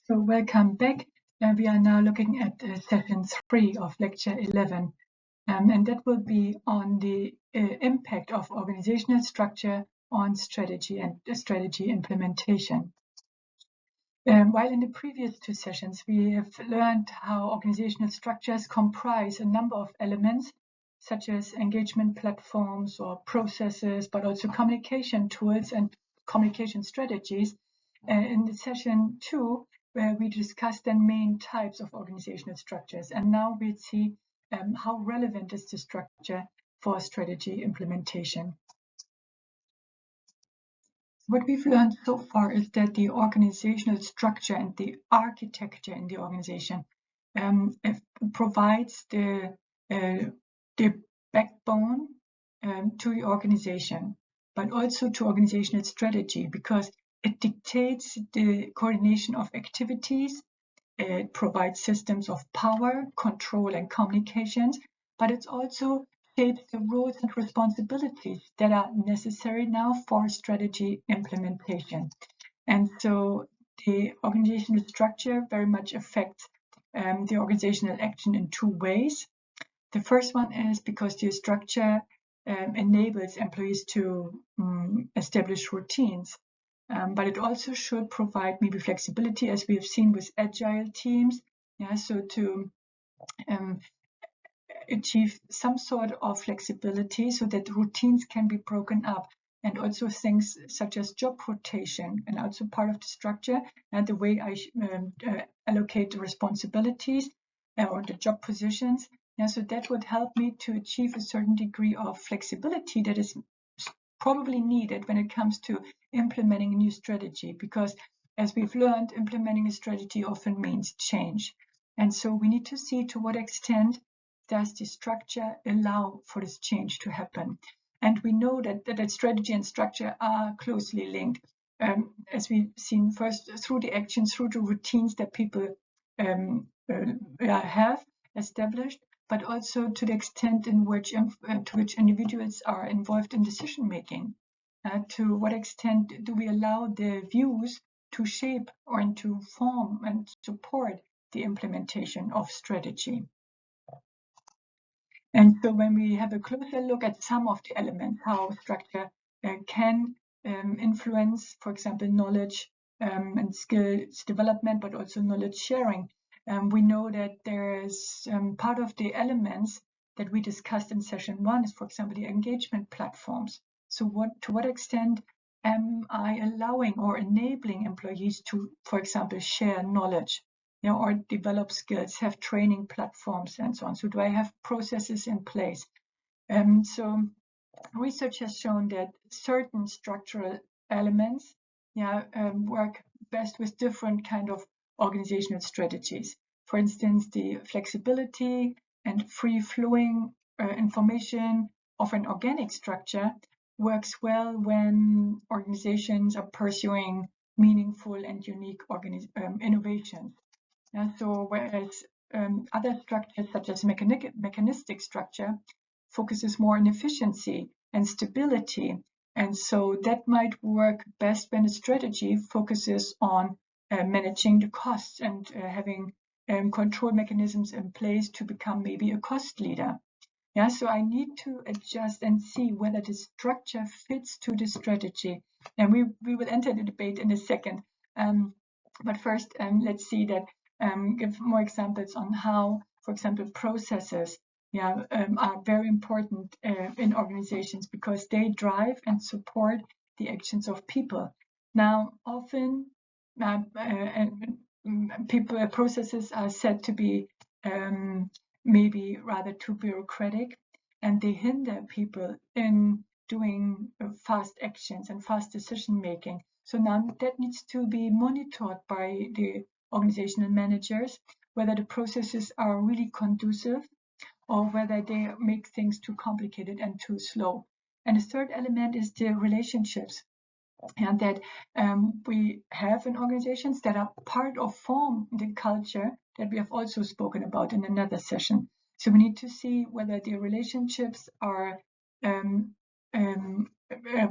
So welcome back. We are now looking at session 3 of lecture 11, and that will be on the impact of organizational structure on strategy and strategy implementation. While in the previous two sessions, we have learned how organizational structures comprise a number of elements, such as engagement platforms or processes, but also communication tools and communication strategies. In the session 2, where we discussed the main types of organizational structures, and now we'll see how relevant is the structure for strategy implementation. What we've learned so far is that the organizational structure and the architecture in the organization provides the backbone to the organization, but also to organizational strategy, because it dictates the coordination of activities, it provides systems of power, control, and communications, but it's also shapes the roles and responsibilities that are necessary now for strategy implementation. And so the organizational structure very much affects the organizational action in two ways. The first one is because the structure enables employees to establish routines, but it also should provide maybe flexibility, as we have seen with agile teams. Yeah, so to achieve some sort of flexibility so that routines can be broken up, and also things such as job rotation and also part of the structure and the way I allocate the responsibilities or the job positions. Yeah, so that would help me to achieve a certain degree of flexibility that is probably needed when it comes to implementing a new strategy, because as we've learned, implementing a strategy often means change. And so we need to see to what extent does the structure allow for this change to happen. And we know that strategy and structure are closely linked, as we've seen first through the actions, through the routines that people have established, but also to the extent in which to which individuals are involved in decision making. To what extent do we allow their views to shape or to form and support the implementation of strategy? And so when we have a closer look at some of the elements, how structure can influence, for example, knowledge and skills development, but also knowledge sharing, we know that there is part of the elements that we discussed in session 1 is, for example, the engagement platforms. So to what extent am I allowing or enabling employees to, for example, share knowledge, or develop skills, have training platforms and so on. So do I have processes in place? So research has shown that certain structural elements work best with different kind of organizational strategies. For instance, the flexibility and free-flowing information of an organic structure works well when organizations are pursuing meaningful and unique innovations. So whereas other structures, such as mechanistic structure, focuses more on efficiency and stability. And so that might work best when a strategy focuses on managing the costs and having control mechanisms in place to become maybe a cost leader. Yeah, so I need to adjust and see whether the structure fits to the strategy. And we will enter the debate in a second. But first, let's see that give more examples on how, for example, processes are very important in organizations, because they drive and support the actions of people. Now, often processes are said to be maybe rather too bureaucratic, and they hinder people in doing fast actions and fast decision making. So now that needs to be monitored by the organizational managers, whether the processes are really conducive or whether they make things too complicated and too slow. And the third element is the relationships, and that we have in organizations that are part of form the culture that we have also spoken about in another session. So we need to see whether the relationships are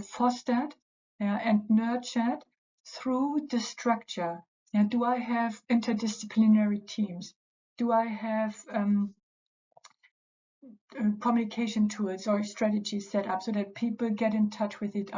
fostered and nurtured through the structure. Yeah, do I have interdisciplinary teams? Do I have communication tools or strategies set up so that people get in touch with each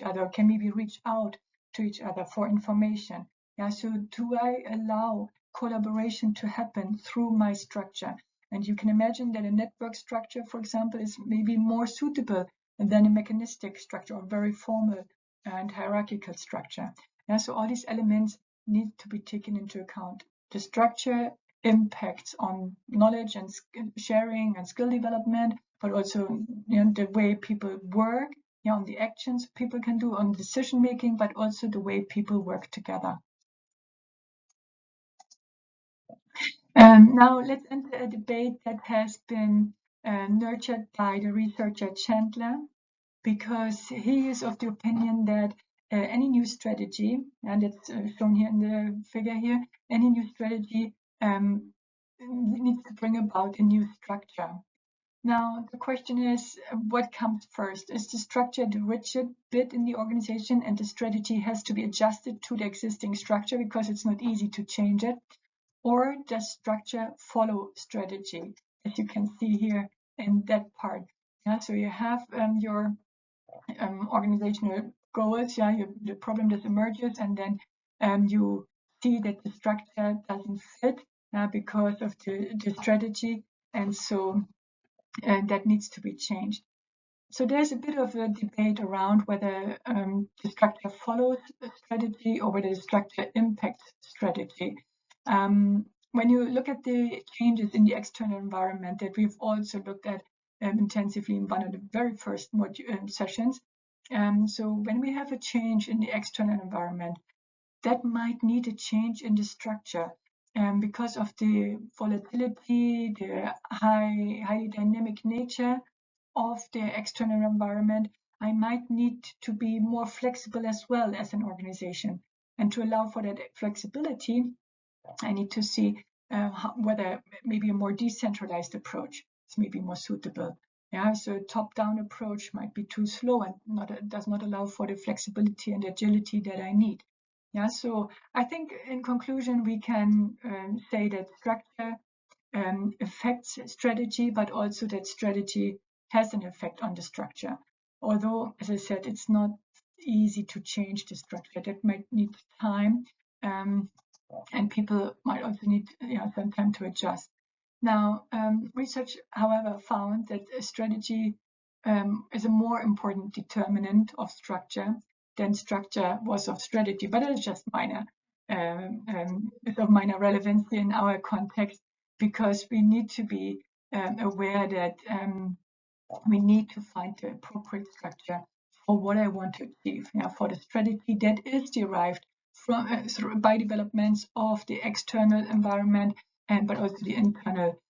other, can maybe reach out to each other for information? Yeah, so do I allow collaboration to happen through my structure? And you can imagine that a network structure, for example, is maybe more suitable than a mechanistic structure or very formal and hierarchical structure. Yeah, so all these elements need to be taken into account. The structure impacts on knowledge and sharing and skill development, but also the way people work, on the actions people can do, on decision making, but also the way people work together. Now let's enter a debate that has been nurtured by the researcher Chandler, because he is of the opinion that any new strategy, and it's shown here in the figure here, any new strategy needs to bring about a new structure. Now, the question is, what comes first? Is the structure the rigid bit in the organization and the strategy has to be adjusted to the existing structure because it's not easy to change it? Or does structure follow strategy, as you can see here in that part? Yeah, so you have your organizational goals, the problem that emerges, and then you see that the structure doesn't fit because of the strategy, and so that needs to be changed. So there's a bit of a debate around whether the structure follows a strategy or whether the structure impacts strategy. When you look at the changes in the external environment that we've also looked at intensively in one of the very first sessions, so when we have a change in the external environment, that might need a change in the structure because of the volatility, the highly dynamic nature of the external environment. I might need to be more flexible as well as an organization. And to allow for that flexibility, I need to see whether maybe a more decentralized approach is maybe more suitable. Yeah, so a top-down approach might be too slow and does not allow for the flexibility and agility that I need. Yeah, so I think in conclusion we can say that structure affects strategy, but also that strategy has an effect on the structure. Although, as I said, it's not easy to change the structure. That might need time. And people might also need some time to adjust. Now, research, however, found that a strategy is a more important determinant of structure than structure was of strategy, but it is just minor. It's of minor relevance in our context because we need to be aware that we need to find the appropriate structure for what I want to achieve. For the strategy that is derived from by developments of the external environment but also the internal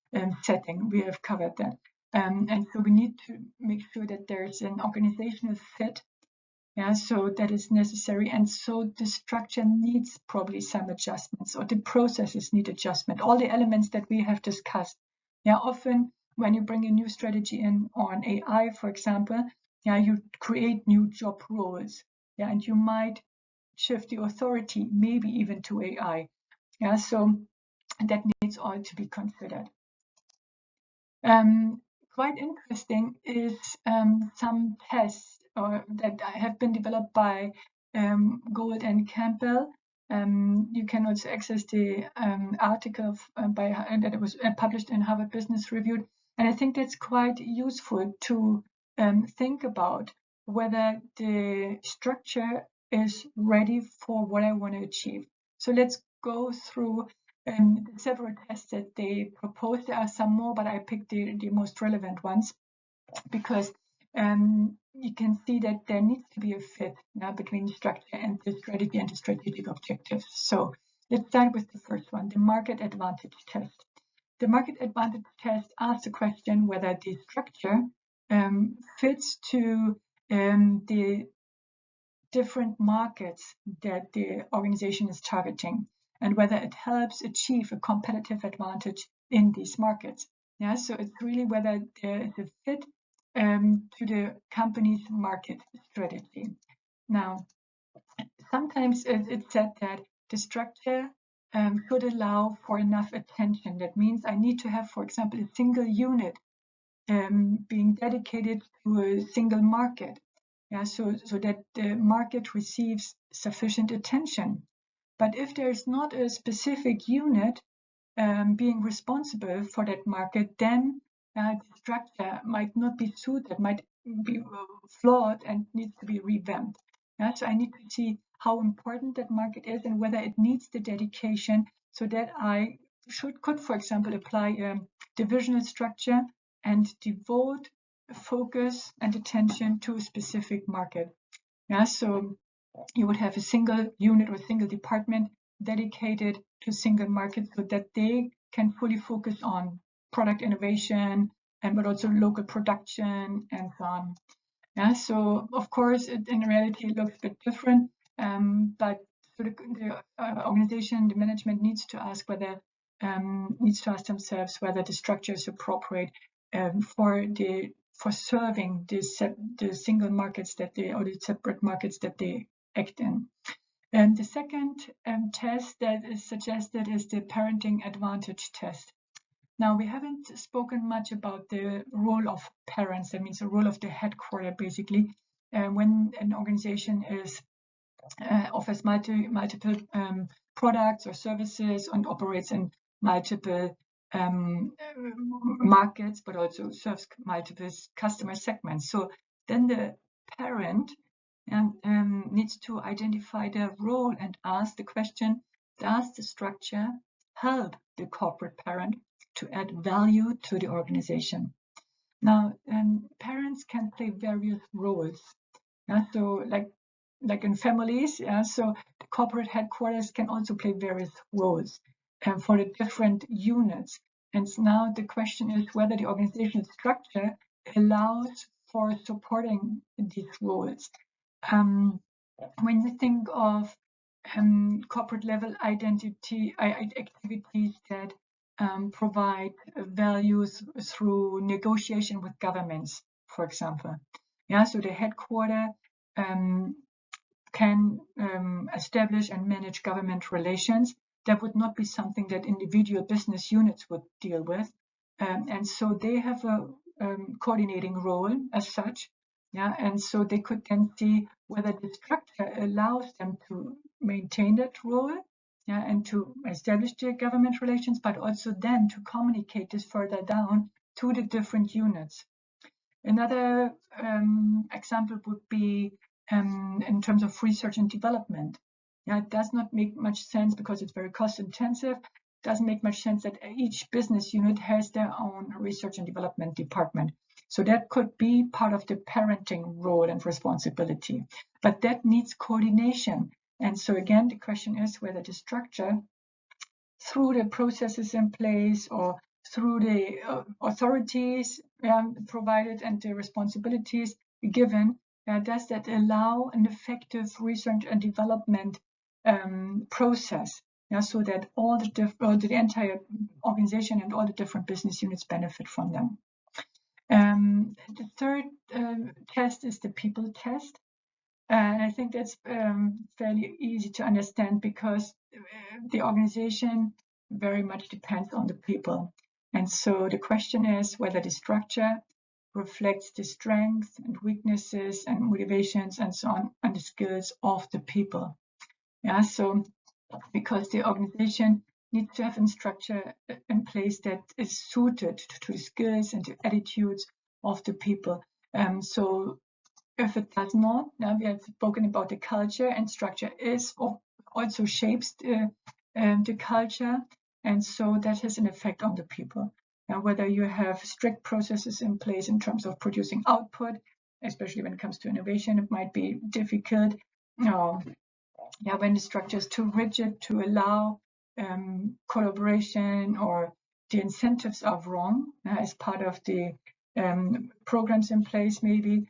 setting. We have covered that. And so we need to make sure that there's an organizational fit, so that is necessary. And so the structure needs probably some adjustments, or the processes need adjustment. All the elements that we have discussed. Often when you bring a new strategy in on AI, for example, you create new job roles. And you might shift the authority, maybe even to AI. So that needs all to be considered. Quite interesting is some tests that have been developed by Gold and Campbell. You can also access the article that was published in Harvard Business Review, and I think that's quite useful to think about whether the structure is ready for what I want to achieve. So let's go through several tests that they proposed. There are some more, but I picked the most relevant ones because you can see that there needs to be a fit between the structure and the strategy and the strategic objectives. So let's start with the first one, the market advantage test. The market advantage test asks the question whether the structure fits to the different markets that the organization is targeting, and whether it helps achieve a competitive advantage in these markets. So it's really whether there is a fit to the company's market strategy. Now, sometimes it's said that the structure should allow for enough attention. That means I need to have, for example, a single unit being dedicated to a single market, so that the market receives sufficient attention. But if there's not a specific unit being responsible for that market, then the structure might not be suited, might be flawed and needs to be revamped. So I need to see how important that market is and whether it needs the dedication, so that I could, for example, apply a divisional structure and devote focus and attention to a specific market. So you would have a single unit or single department dedicated to single markets, so that they can fully focus on product innovation but also local production and so on. So of course, in reality, it looks a bit different, but so the organization, the management needs to ask themselves whether the structure is appropriate for serving the single markets or the separate markets that they act in. And the second test that is suggested is the parenting advantage test. Now, we haven't spoken much about the role of parents. That means the role of the headquarter, basically, when an organization offers multiple products or services and operates in multiple markets, but also serves multiple customer segments. So then the parent needs to identify their role and ask the question, does the structure help the corporate parent to add value to the organization? Now, parents can play various roles. So like in families, so the corporate headquarters can also play various roles for the different units. And so now the question is whether the organizational structure allows for supporting these roles. When you think of corporate level activities that provide values through negotiation with governments, for example. So the headquarter can establish and manage government relations. That would not be something that individual business units would deal with. And so they have a coordinating role as such. And so they could then see whether the structure allows them to maintain that role, and to establish their government relations, but also then to communicate this further down to the different units. Another example would be in terms of research and development. It does not make much sense because it's very cost intensive. It doesn't make much sense that each business unit has their own research and development department. So that could be part of the parenting role and responsibility, but that needs coordination. And so again, the question is whether the structure, through the processes in place or through the authorities provided and the responsibilities given, does that allow an effective research and development process, so that the entire organization and all the different business units benefit from them. The third test is the people test. And I think that's fairly easy to understand because the organization very much depends on the people. And so the question is whether the structure reflects the strengths and weaknesses and motivations and so on, and the skills of the people. So because the organization needs to have a structure in place that is suited to the skills and the attitudes of the people. So if it does not, now we have spoken about the culture, and structure also shapes the culture, and so that has an effect on the people. Now, whether you have strict processes in place in terms of producing output, especially when it comes to innovation, it might be difficult. When the structure is too rigid to allow collaboration, or the incentives are wrong as part of the programs in place, maybe.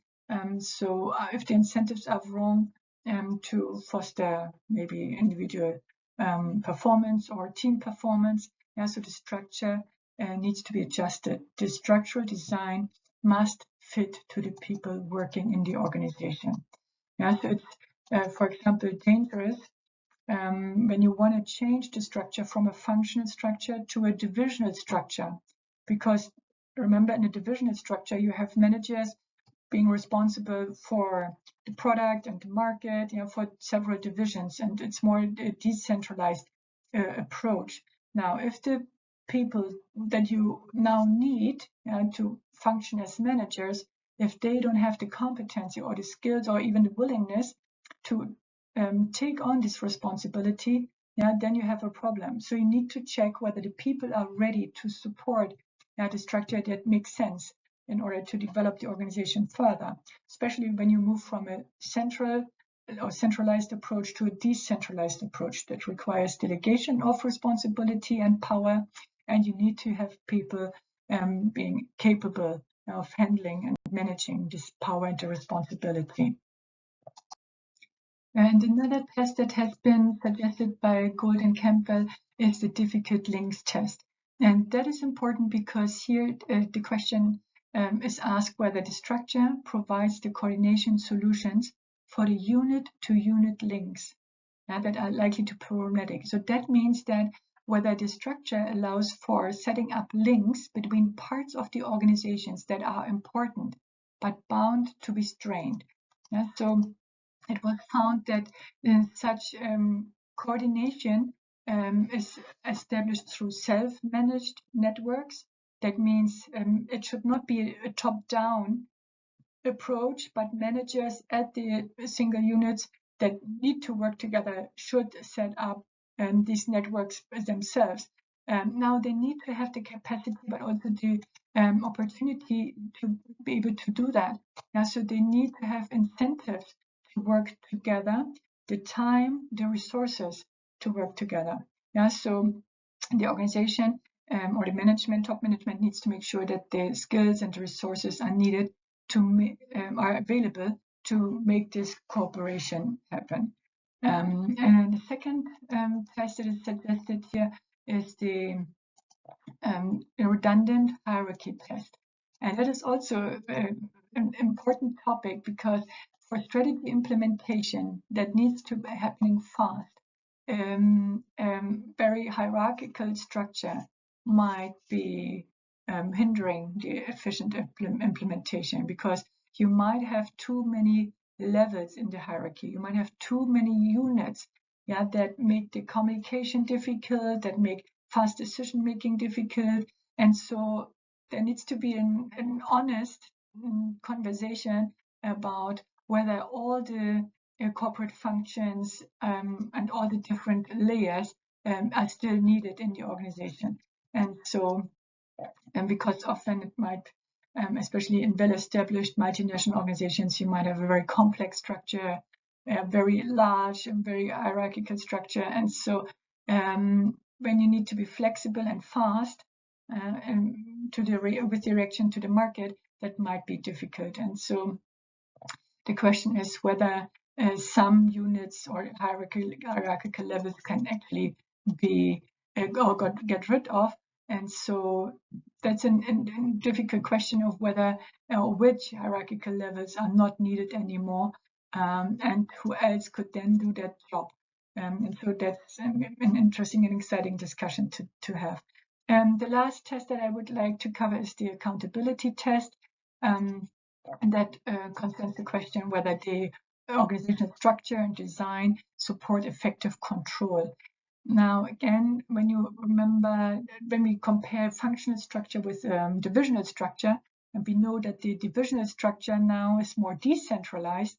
So if the incentives are wrong to foster maybe individual performance or team performance, so the structure needs to be adjusted. The structural design must fit to the people working in the organization. So it's, for example, dangerous when you want to change the structure from a functional structure to a divisional structure. Because remember, in a divisional structure, you have managers being responsible for the product and the market, for several divisions, and it's more a decentralized approach. Now, if the people that you now need to function as managers, if they don't have the competency or the skills or even the willingness to take on this responsibility, then you have a problem. So you need to check whether the people are ready to support the structure that makes sense in order to develop the organization further, especially when you move from a central or centralized approach to a decentralized approach that requires delegation of responsibility and power, and you need to have people being capable of handling and managing this power and the responsibility. And another test that has been suggested by Gould and Campbell is the difficult links test. And that is important because here the question is asked whether the structure provides the coordination solutions for the unit-to-unit links that are likely to be problematic. So that means that whether the structure allows for setting up links between parts of the organizations that are important but bound to be strained. So it was found that such coordination is established through self-managed networks. That means it should not be a top-down approach, but managers at the single units that need to work together should set up these networks themselves. Now they need to have the capacity, but also the opportunity to be able to do that. So they need to have incentives to work together, the time, the resources to work together. So the organization or the management, top management, needs to make sure that the skills and the resources are needed are available to make this cooperation happen. And the second test that is suggested here is the redundant hierarchy test. And that is also an important topic because for strategy implementation that needs to be happening fast, very hierarchical structure might be hindering the efficient implementation because you might have too many levels in the hierarchy. You might have too many units that make the communication difficult, that make fast decision making difficult. And so there needs to be an honest conversation about whether all the corporate functions and all the different layers are still needed in the organization. And so, because often it might, especially in well-established multinational organizations, you might have a very complex structure, a very large and very hierarchical structure. And so when you need to be flexible and fast with the reaction to the market, that might be difficult. And so the question is whether some units or hierarchical levels can actually be or get rid of. And so that's a difficult question of whether which hierarchical levels are not needed anymore, and who else could then do that job. And so that's an interesting and exciting discussion to have. The last test that I would like to cover is the accountability test. And that concerns the question whether the organizational structure and design support effective control. Now, again, when you remember, when we compare functional structure with divisional structure, and we know that the divisional structure now is more decentralized,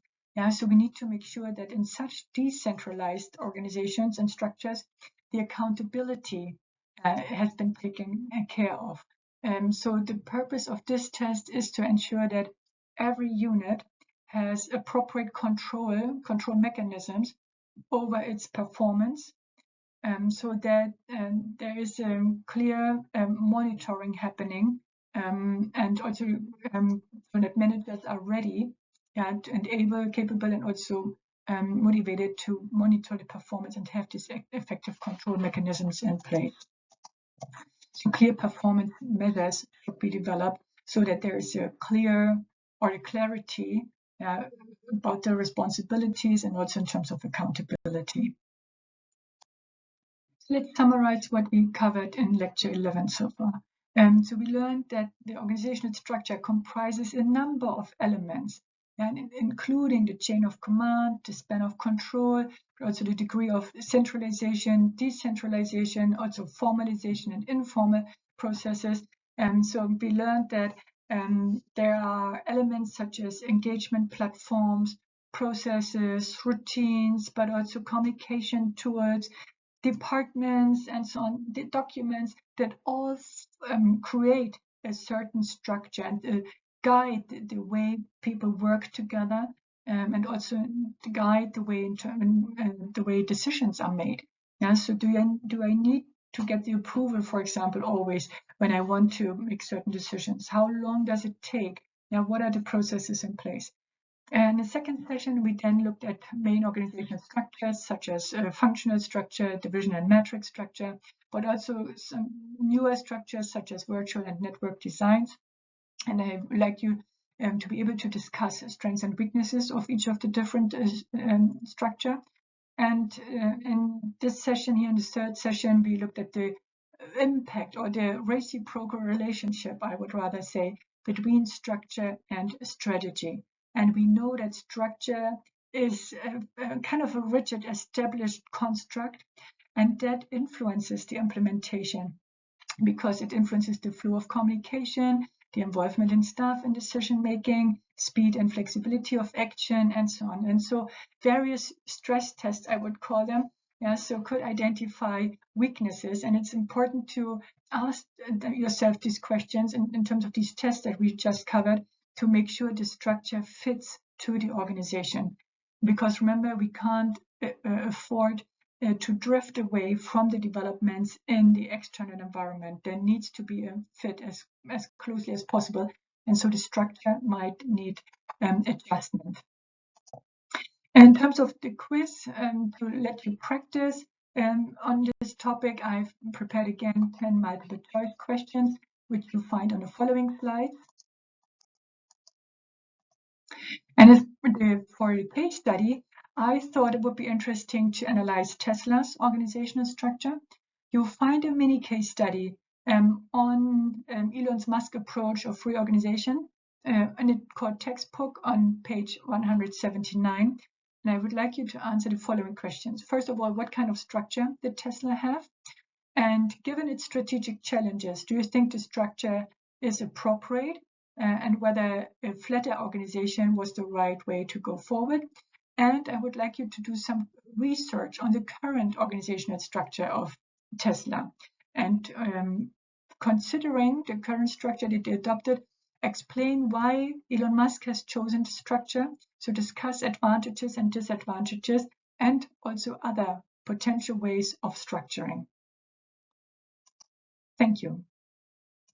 so we need to make sure that in such decentralized organizations and structures, the accountability has been taken care of. So the purpose of this test is to ensure that every unit has appropriate control mechanisms over its performance, so that there is a clear monitoring happening, and also so that managers are ready and capable, and also motivated to monitor the performance and have these effective control mechanisms in place. So clear performance measures should be developed so that there is a clarity about the responsibilities and also in terms of accountability. let's summarize what we covered in lecture 11 so far. So we learned that the organizational structure comprises a number of elements, and including the chain of command, the span of control, but also the degree of centralization, decentralization, also formalization and informal processes. So we learned that there are elements such as engagement platforms, processes, routines, but also communication tools, departments, and so on, the documents that all create a certain structure and guide the way people work together, and also guide the way the way decisions are made. Yeah, so do I need to get the approval, for example, always when I want to make certain decisions? How long does it take? Yeah, what are the processes in place? And in the second session, we then looked at main organizational structures such as functional structure, division and matrix structure, but also some newer structures such as virtual and network designs. And I would like you to be able to discuss strengths and weaknesses of each of the different structure. And in this session here, in the third session, we looked at the impact or the reciprocal relationship, I would rather say, between structure and strategy. And we know that structure is a kind of a rigid, established construct, and that influences the implementation because it influences the flow of communication, the involvement in staff in decision making, speed and flexibility of action, and so on. And so various stress tests, I would call them, so could identify weaknesses. And it's important to ask yourself these questions in terms of these tests that we just covered to make sure the structure fits to the organization. Because remember, we can't afford to drift away from the developments in the external environment. There needs to be a fit as closely as possible. And so the structure might need adjustment. In terms of the quiz, to let you practice on this topic, I've prepared again 10 multiple choice questions, which you find on the following slides. And for the case study, I thought it would be interesting to analyze Tesla's organizational structure. You'll find a mini case study on Elon Musk's approach of reorganization, and it's called Textbook on page 179. And I would like you to answer the following questions. First of all, what kind of structure did Tesla have? And given its strategic challenges, do you think the structure is appropriate? And whether a flatter organization was the right way to go forward. And I would like you to do some research on the current organizational structure of Tesla. And considering the current structure that they adopted, explain why Elon Musk has chosen the structure. So discuss advantages and disadvantages, and also other potential ways of structuring. Thank you.